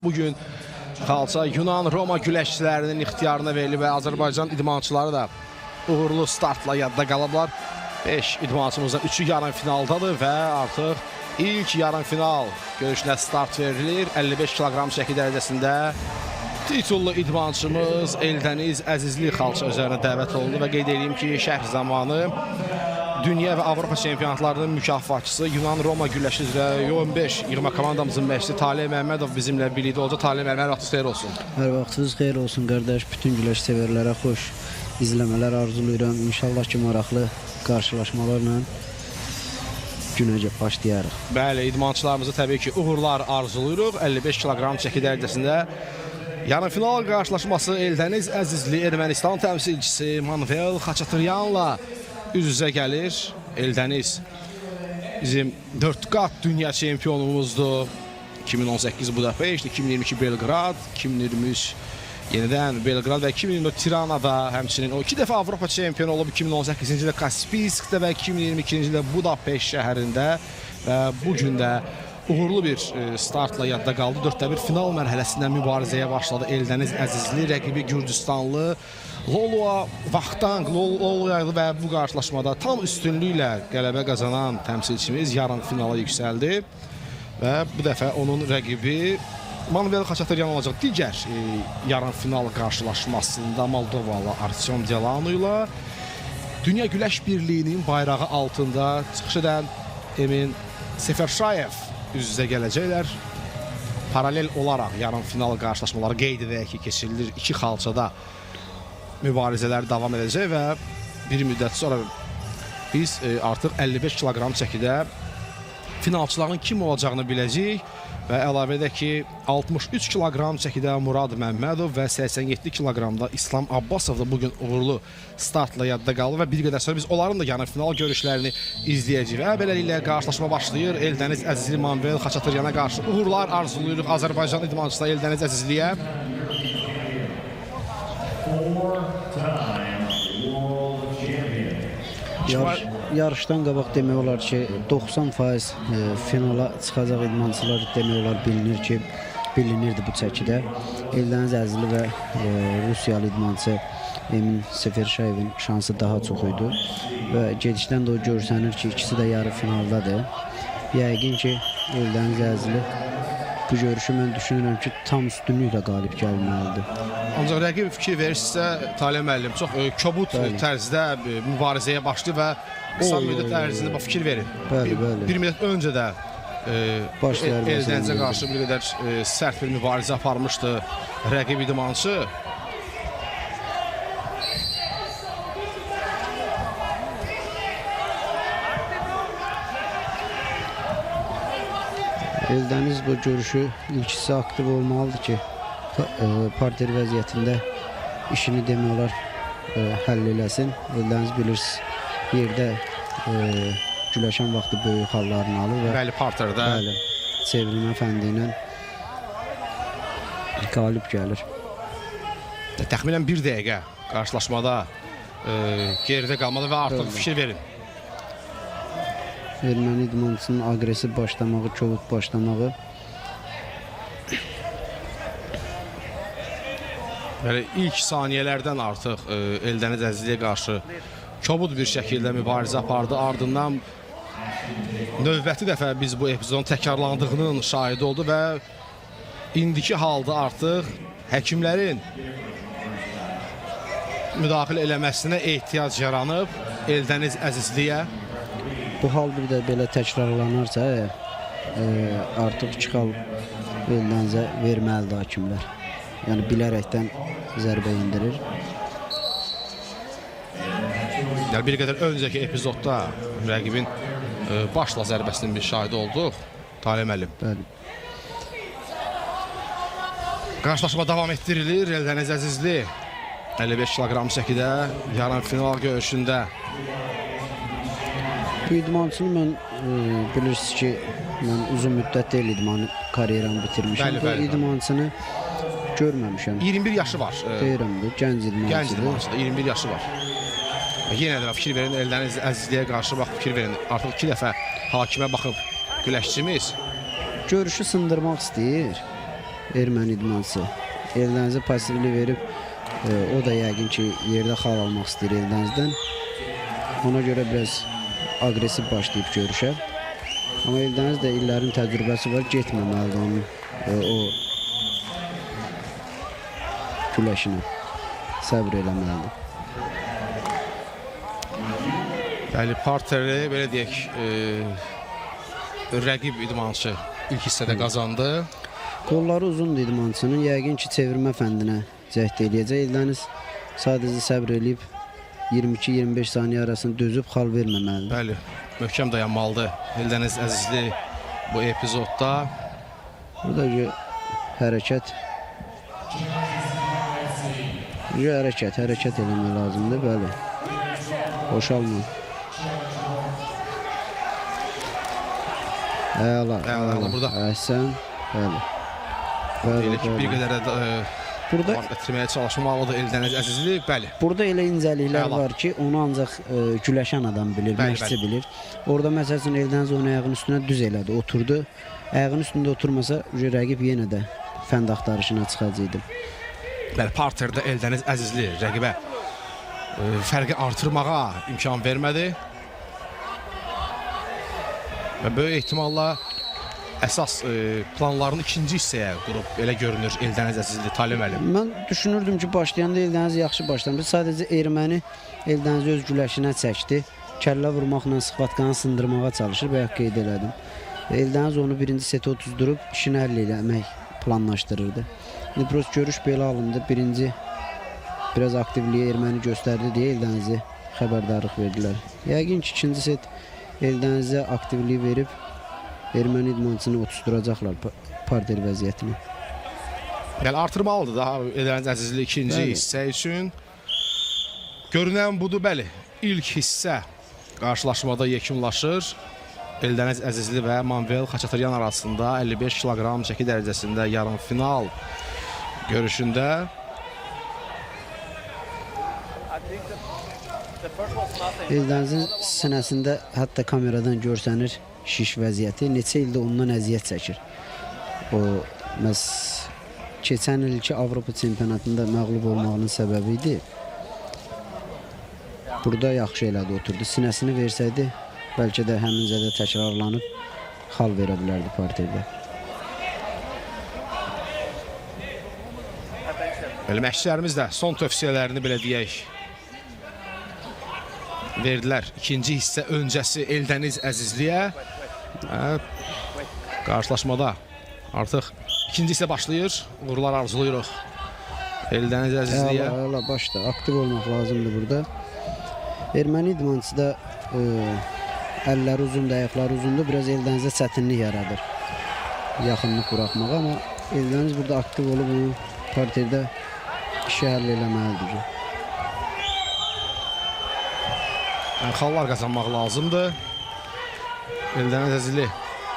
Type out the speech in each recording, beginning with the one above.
Bugün xalça Yunan-Roma güləşçilərinin ixtiyarına verilib və Azərbaycan idmançıları da uğurlu startla yadda qalıblar. 5 idmançımızdan 3'ü yarım finaldadır və artıq ilk yarım final görüşünə start verilir. 55 kilogram çəki dərəcəsində titullu idmançımız Eldəniz Əzizli xalça üzərinə dəvət olundu və qeyd edeyim ki, şərh zamanı Dünya və Avropa çempionatlarının mükafatçısı Yunan-Roma güləşi üzrə 15 yığma komandamızın məşqçisi Talih Məmmədov bizimlə birlikdə olacaq. Talih Məmmədov, vaxtınız xeyir olsun. Hər vaxtınız xeyir olsun qardaş. Bütün güləş sevərlərə xoş izləmələr arzulayıram. İnşallah ki, maraqlı qarşılaşmalarla günə başlayarıq. Bəli, idmançılarımızı təbii ki, uğurlar arzulayırıq. 55 kilogram çəki dərəcəsində yarım final qarşılaşması Eldəniz Əzizli Ermənistan təmsilçisi Manuel Xaçatryanla üz-üzə gəlir. Eldəniz bizim 4 qat dünya çempionumuzdur. 2018 Budapeşt, 2022 Belqrad, 2023 yenidən Belqrad və 2024 Tiranada, həmçinin o 2 dəfə Avropa çempionu olub. 2018-ci ildə Kaspiyskdə və 2022-ci ildə Budapeşt şəhərində və bu gün də uğurlu bir startla yadda qaldı. 4-1 final mərhələsindən mübarizəyə başladı Eldəniz Əzizli, rəqibi Gürcüstanlı Lolua Vaxtanq Loluaydı və bu qarşılaşmada tam üstünlüklə qələbə qazanan təmsilçimiz yarım finala yüksəldi və bu dəfə onun rəqibi Manuel Xaçatryan olacaq. Digər yarım final qarşılaşmasında Moldovalı Artyom Delano ilə Dünya Güləş Birliyinin bayrağı altında çıxış edən Emin Seferşayev üz-üzə gələcəklər. Paralel olaraq yarım final qarşılaşmaları qeyd edək ki, keçirilir. İki xalçada mübarizələr davam edəcək və bir müddət sonra biz artıq 55 kilogram çəkidə finalçıların kim olacağını biləcəyik və əlavə edək ki, 63 kilogram çəkidə Murad Məmmədov və 87 kilogramda İslam Abbasov da bugün uğurlu startla yadda qaldı və bir qədər sonra biz onların da yarım final görüşlərini izləyəcəyik və beləliklə qarşılaşma başlayır. Eldəniz Əzizli Manuel Xaçatryan'a qarşı uğurlar arzulayırıq Azərbaycan idmançısına Eldəniz Əzizliyə. Yarışdan qabaq demək olar ki, 90% finala çıxacaq idmançılar demək olar bilinirdi bu çəkidə. Eldəniz Əzizli və Rusiyalı idmançı Emin Seferşayevin şansı daha çox idi və gedişdən də o görsənir ki, ikisi də yarı finaldadır. Yəqin ki, Eldəniz Əzizli bu görüşü mən düşünürəm ki, tam üstünlüklə qalib gəlməlidir. Ancaq rəqib fikir verirsə, Talih müəllim çox kobud tərzdə mübarizəyə başlayır və qısa müddət ərzində fikir verin. Bir müddət öncə də Eldənizə qarşı bir qədər sərt bir mübarizə aparmışdı rəqib idmançı. Eldəniz bu görüşü ilkisi aktiv olmalıdır ki, parter vəziyyətində işini demək olar həll eləsin. Eldəniz bilirsiniz, yerdə güləşən vaxtı böyük hallarını alır və bəli, parterdə çevrilmə fəndi ilə qalib gəlir. Təxminən 1 dəqiqə qarşılaşmada geridə qalmalı və artıq fikir verin. Erməni idmançısının aqressiv başlamağı, kobud başlamağı. Bəli, ilk saniyələrdən artıq Eldəniz Əzizliyə qarşı kobud bir şəkildə mübarizə apardı. Ardından növbəti dəfə biz bu epizodun təkrarlandığının şahidi oldu və indiki halda artıq həkimlərin müdaxilə eləməsinə ehtiyac yaranıb Eldəniz Əzizliyə. Bu hal bir də belə təkrarlanarsa, artıq 2 xal Eldənizə verməlidir hakimlər. Yəni bilərəkdən zərbə indirir. Yəni bir qədər öncəki epizodda rəqibin başla zərbəsinin bir şahidi olduq. Talih müəllim. Bəli. Qarşılaşma davam etdirilir. Eldəniz Əzizli 55 kilogram çəkidə yarım final görüşündə. Bu idmançını mən bilirsiniz ki, mən uzun müddət deyil idman karyeramı bitirmişəm. Bu idmançını görməmişəm. 21 yaşı var. Deyirəm bu, gənc idmançıdır. Gənc idmançıdır, 21 yaşı var. Yenə də fikir verin, Eldəniz Əzizliyə qarşı fikir verin. Artıq 2 dəfə hakimə baxıb güləşçimiz. Görüşü sındırmaq istəyir. erməni idmançısı. Eldənizə pasivlik verib, o da yəqin ki, yerdə xal almaq istəyir Eldənizdən. Ona görə biraz agresiv başlayıb görüşə. Amma Eldəniz də illərin təcrübəsi var, getməməlidir onun o güləşinə. Səbr eləməlidir. Bəli, parteri, belə deyək, rəqib idmançı ilk hissədə qazandı. Qolları uzundur idmançının, yəqin ki, çevirmə fəndinə cəhd eləyəcək. Eldəniz sadəcə səbr eləyib 22-25 saniyə arasında dözüb xal verməməlidir. Bəli, möhkəm dayanmalıdır Eldəniz Əzizli bu epizodda. Burada hərəkət eləmək lazımdır, bəli. Boşalma. Əla, burada. Əhsən, bəli. Elə ki, bir qədər də burada bitirməyə çalışmalıdır Eldəniz Əzizli, bəli. Burada elə incəliklər var ki, onu ancaq güləşən adam bilir, məşqçi bilir. Orada məsələn Eldəniz onun ayağının üstünə düz elədi, oturdu. Ayağının üstündə oturmasa, rəqib yenə də fənd axtarışına çıxacaqdı. Bəli, parterdə Eldəniz Əzizli rəqibə fərqi artırmağa imkan vermədi. Və böyük ehtimalla əsas planlarını ikinci hissəyə qurub elə görünür Eldəniz Əzizli, Talim Əli. Mən düşünürdüm ki, başlayanda Eldəniz yaxşı başlamışdı. Sadəcə erməni Eldənizi öz güləşinə çəkdi. Kəllə vurmaqla sıxvatqanı sındırmağa çalışır, bayaq qeyd elədim. Eldəniz onu birinci seti otuzdurub işini həll eləmək planlaşdırırdı. Prost görüş belə alındı. Birinci biraz aktivliyi erməni göstərdi deyə Eldənizi xəbərdarlıq verdilər. Yəqin ki, ikinci set Eldənizə aktivliyi verib erməni idmançısını otuzduracaqlar parter vəziyyətini. Yəni artırmalıdır daha Eldəniz Əzizli ikinci hissə üçün. Görünən budur, bəli. İlk hissə qarşılaşmada yekunlaşır. Eldəniz Əzizli və Manuel Xaçaturyan arasında 55 kiloqram çəki dərəcəsində yarım final görüşündə. Eldənizin sinəsində hətta kameradan görsənir şiş vəziyyəti. Neçə ildə ondan əziyyət çəkir. O, keçən ilki Avropa çempionatında məğlub olmağının səbəbi idi. Burada yaxşı elədi, oturdu. Sinəsini versəydi, bəlkə də həmincədə təkrarlanıb xal verə bilərdi parterdə. Belə məşqçilərimiz də son tövsiyələrini belə deyək verdilər. İkinci hissə öncəsi Eldəniz Əzizliyə. Qarşılaşmada artıq ikinci hissə başlayır. Uğurlar arzulayırıq Eldəniz Əzizliyə. Əla, başda aktiv olmaq lazımdır burada. Erməni idmançısı da əlləri uzundur, ayaqları uzundur. Biraz Eldənizə çətinlik yaradır yaxınlıq buraxmağa. Amma Eldəniz burada aktiv olub onu parterdə işi həll eləməlidir. Xallar qazanmaq lazımdır. Eldəniz Əzizli.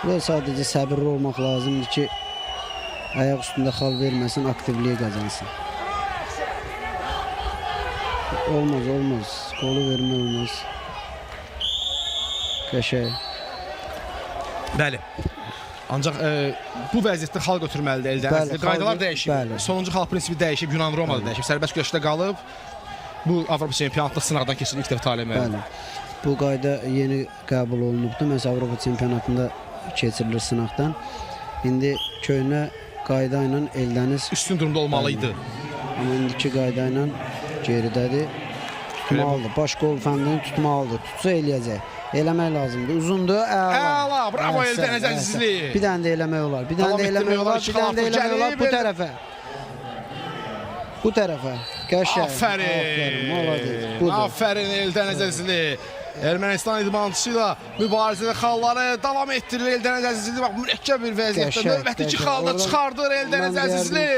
Burada sadəcə səbirli olmaq lazımdır ki, ayaq üstündə xal verməsin, aktivliyi qazansın. Olmaz, olmaz. Qolu vermə olmaz. Qəşəng. Bəli. Ancaq bu vəziyyətdə xal götürməlidir Eldəniz. Qaydalar dəyişib. Sonuncu xal prinsipi dəyişib, Yunan-Romada dəyişib. Sərbəst güləşdə qalıb. Bu Avropa çempionatlıq sınaqdan keçir ilk dəfə Talim Əli. Bəli. Bu qayda yeni qəbul olunubdur. Məsələn, Avropa çempionatında keçirilir sınaqdan. İndi köhnə qayda ilə Eldəniz üstün durumda olmalıydı. Amma indiki qayda ilə geridədir. Tutmalıdır. Baş qol fəndini tutmalıdır. Tutsa eləyəcək. Eləmək lazımdır. Uzundur. Əla. Bravo Eldəniz Əzizli. Bir dənə də eləmək olar. Bir dənə də eləmək olar. Bir dənə də eləmək olar. Bu tərəfə. Bu tərəfə. Qəşəng. Afərin. Afərin Eldəniz Əzizli. Ermənistan idmançısı ilə mübarizədə xalları davam etdirir Eldəniz Əzizli. Bax, mürəkkəb bir vəziyyətdə növbəti iki xalda çıxardır Eldəniz Əzizli.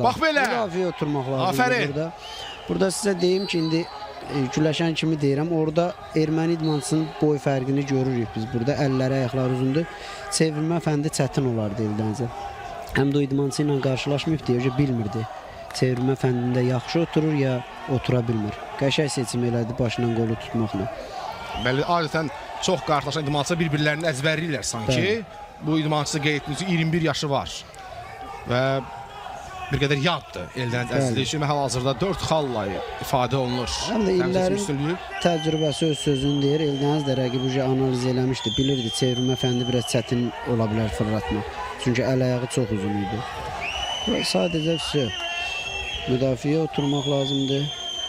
Bax belə. Müdafiə oturmaq lazımdır burada. Burada sizə deyim ki, indi güləşən kimi deyirəm, orada erməni idmançısının boy fərqini görürük biz burada. Əlləri, ayaqları uzundur. Çevirmə fəndi çətin olardı Eldənizə. Həm də o idmançı ilə qarşılaşmayıb deyə bilmirdi. Çevirmə fəndində yaxşı oturur ya otura bilmir. Qəşəng seçim elədi başla qolu tutmaqla. Bəli, adətən çox qarşılaşan idmançılar bir-birlərini əzbərləyirlər sanki. Bu idmançısı qeyd etdiyiniz 21 yaşı var və bir qədər yaddır Eldəniz Əzizli üçün hal-hazırda 4 xalla ifadə olunur. Həm də illərin təcrübəsi öz sözünü deyir. Eldəniz də rəqibi analiz eləmişdi. Bilirdi çevirmə fəndi biraz çətin ola bilər fırlatmaq. Çünki əl ayağı çox uzun idi. Və sadəcə müdafiəyə oturmaq lazımdır.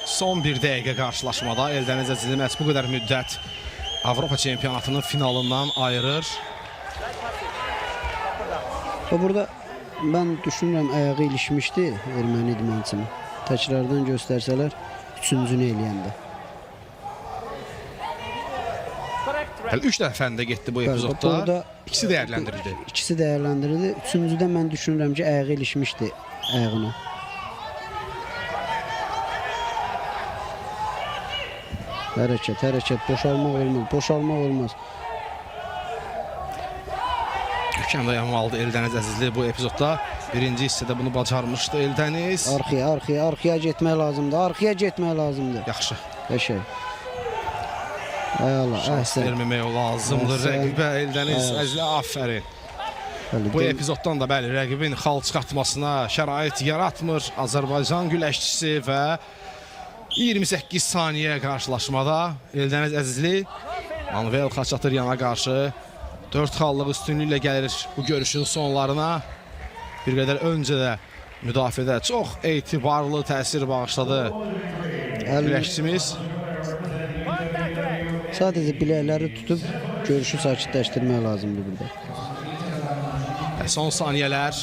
Son bir dəqiqə qarşılaşmada Eldəniz Əzizli məhz bu qədər müddət Avropa çempionatının finalından ayırır. Və burada mən düşünürəm ayağı ilişmişdi erməni idmançının. Təkrardan göstərsələr üçüncünü eləyəndə. 3 dəfəndə getdi bu epizodda. İkisi dəyərləndirildi. İkisi dəyərləndirildi. Üçüncüdə mən düşünürəm ki, ayağı ilişmişdi ayağına. Hərəkət, boşalmaq olmaz. Möhkəm dayanmalıdır Eldəniz Əzizli bu epizodda. Birinci hissədə bunu bacarmışdı Eldəniz. Arxaya getmək lazımdır. Yaxşı. Qəşəng. Əla, əhsən. Verməmək lazımdır rəqibə Eldəniz Əzizli, afərin. Bu epizoddan da bəli, rəqibin xal çıxartmasına şərait yaratmır Azərbaycan güləşçisi və 28 saniyə qarşılaşmada Eldəniz Əzizli Manuel Xaçatıryana qarşı 4 xallıq üstünlüklə gəlir bu görüşün sonlarına. Bir qədər öncə də müdafiədə çox etibarlı təsir bağışladı güləşçimiz. Sadəcə biləkləri tutub görüşü sakitləşdirmək lazımdır burada. Son saniyələr,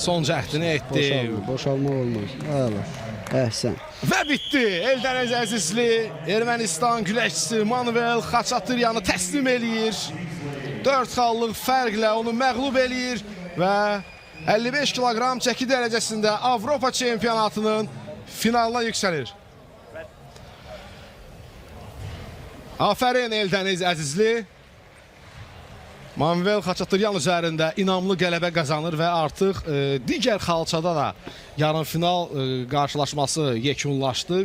son cəhdini etdi. Boşalmaq olmaz. Əla, əhsən. Və bitdi. Eldəniz Əzizli Ermənistan güləşçisi Manuel Xaçatıryanı təslim eləyir. 4 xallıq fərqlə onu məğlub eləyir və 55 kiloqram çəki dərəcəsində Avropa çempionatının finalına yüksəlir. Afərin Eldəniz Əzizli. Manuel Xaçatıryan üzərində inamlı qələbə qazanır və artıq digər xalçada da yarımfinal qarşılaşması yekunlaşdı.